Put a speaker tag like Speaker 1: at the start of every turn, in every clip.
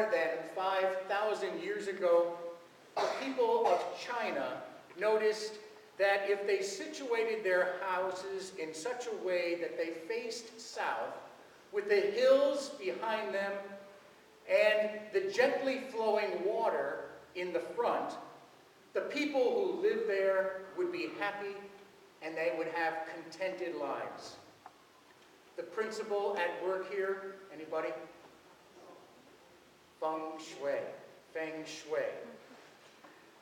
Speaker 1: more than 5,000 years ago, the people of China noticed that if they situated their houses in such a way that they faced south, with the hills behind them and the gently flowing water in the front, the people who lived there would be happy and they would have contented lives. The principle at work here, anybody? Feng Shui. Feng Shui.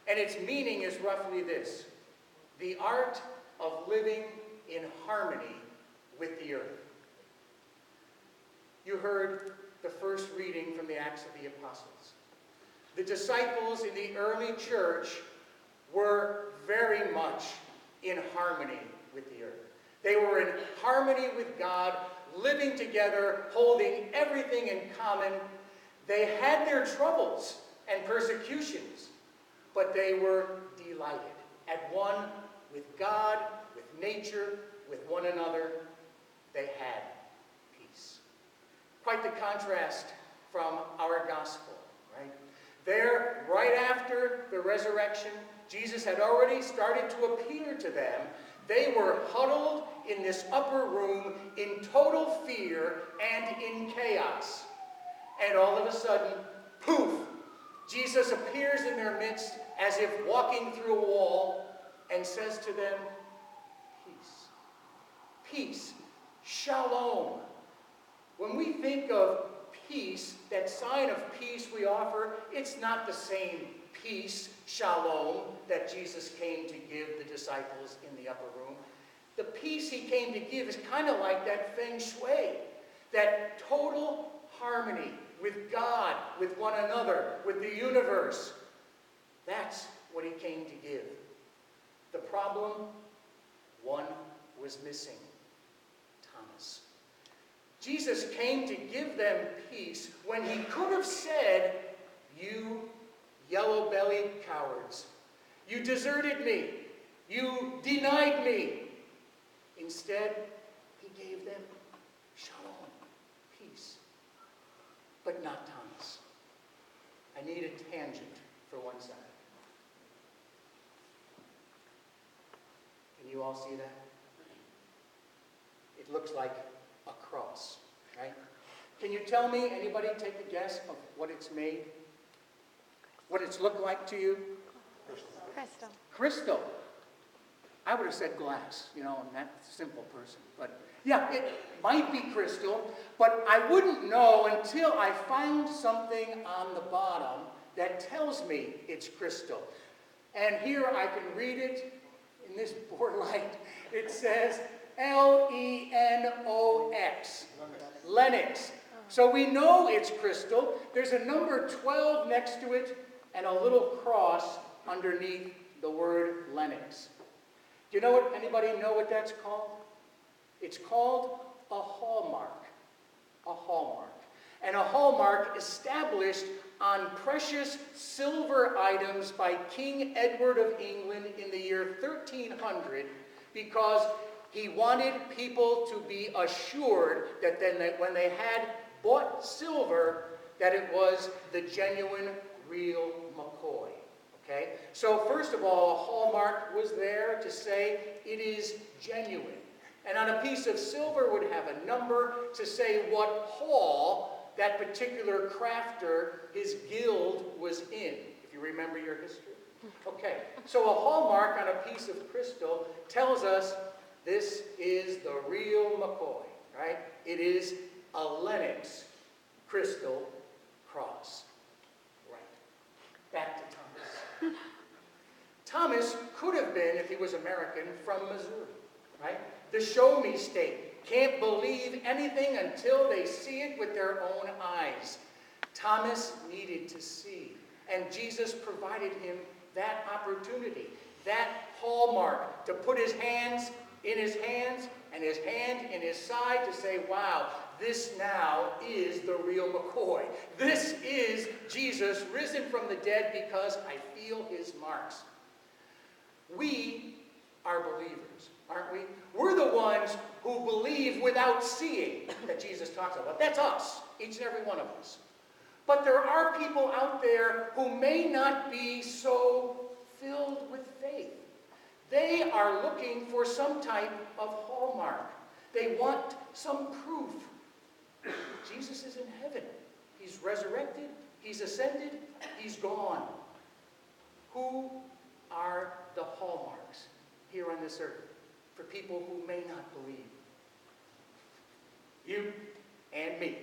Speaker 1: And its meaning is roughly this: the art of living in harmony with the earth. You heard the first reading from the Acts of the Apostles. The disciples in the early church were very much in harmony with the earth. They were in harmony with God, living together, holding everything in common. They had their troubles and persecutions, but they were delighted, at one with God, with nature, with one another. They had peace. Quite the contrast from our gospel, right? There, right after the resurrection, Jesus had already started to appear to them. They were huddled in this upper room in total fear and in chaos. And all of a sudden, poof, Jesus appears in their midst as if walking through a wall and says to them, peace. Peace. Shalom. When we think of peace, that sign of peace we offer, it's not the same peace, shalom, that Jesus came to give the disciples in the upper room. The peace he came to give is kind of like that feng shui, that total harmony with God, with one another, with the universe. That's what he came to give. The problem? One was missing: Thomas. Jesus came to give them peace when he could have said, "You yellow-bellied cowards, you deserted me, you denied me." Instead, he gave them shalom, peace, but not Thomas. I need a tangent for 1 second. Can you all see that? It looks like a cross, right? Can you tell me, anybody take a guess of what it's made? What it's looked like to you?
Speaker 2: Crystal.
Speaker 1: Crystal. I would have said glass, I'm that simple person. But yeah, it might be crystal, but I wouldn't know until I found something on the bottom that tells me it's crystal. And here I can read it in this board light. It says Lenox. Lennox. So we know it's crystal. There's a number 12 next to it and a little cross underneath the word Lennox. Do you know what? Anybody know what that's called? It's called a hallmark. A hallmark. And a hallmark established on precious silver items by King Edward of England in the year 1300 because he wanted people to be assured that when they had bought silver, that it was the genuine, real McCoy. Okay? So first of all, a hallmark was there to say it is genuine. And on a piece of silver would have a number to say what hall that particular crafter, his guild, was in, if you remember your history. Okay, so a hallmark on a piece of crystal tells us this is the real McCoy, right? It is a Lennox crystal cross. Right. Back to Thomas. Thomas could have been, if he was American, from Missouri, right? The show me state. Can't believe anything until they see it with their own eyes. Thomas needed to see, and Jesus provided him that opportunity, that hallmark, to put his hands in his hands and his hand in his side to say, wow, this now is the real McCoy. This is Jesus risen from the dead because I feel his marks. We are believers, aren't we? We're the ones who believe without seeing that Jesus talks about. That's us, each and every one of us. But there are people out there who may not be so filled with faith. They are looking for some type of hallmark. They want some proof. Jesus is in heaven. He's resurrected. He's ascended. He's gone. Who are the hallmarks here on this earth for people who may not believe? You and me.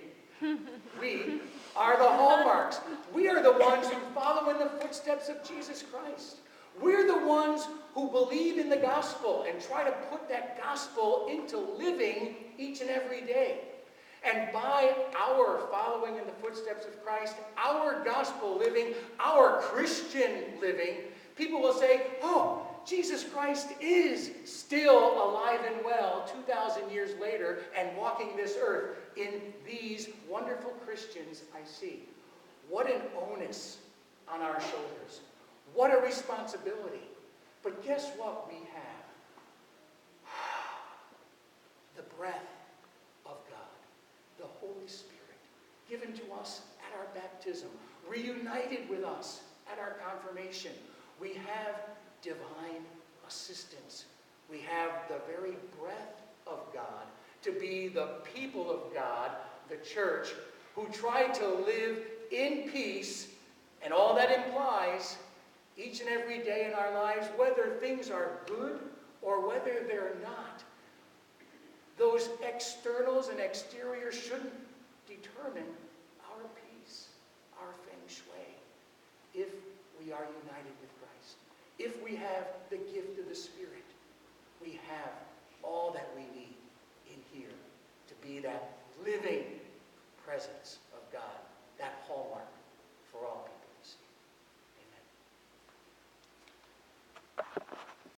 Speaker 1: We are the hallmarks. We are the ones who follow in the footsteps of Jesus Christ. We're the ones who believe in the gospel and try to put that gospel into living each and every day. And by our following in the footsteps of Christ, our gospel living, our Christian living, people will say, oh, Jesus Christ is still alive and well 2,000 years later and walking this earth in these wonderful Christians I see. What an onus on our shoulders. What a responsibility. But guess what we have? The breath of God, the Holy Spirit, given to us at our baptism, reunited with us at our confirmation. We have divine assistance. We have the very breath of God to be the people of God, the church, who try to live in peace, and all that implies each and every day in our lives, whether things are good or whether they're not. Those externals and exteriors shouldn't determine our peace, our feng shui, if we are united with Christ. If we have the gift of the Spirit, we have all that we need in here to be that living presence of God.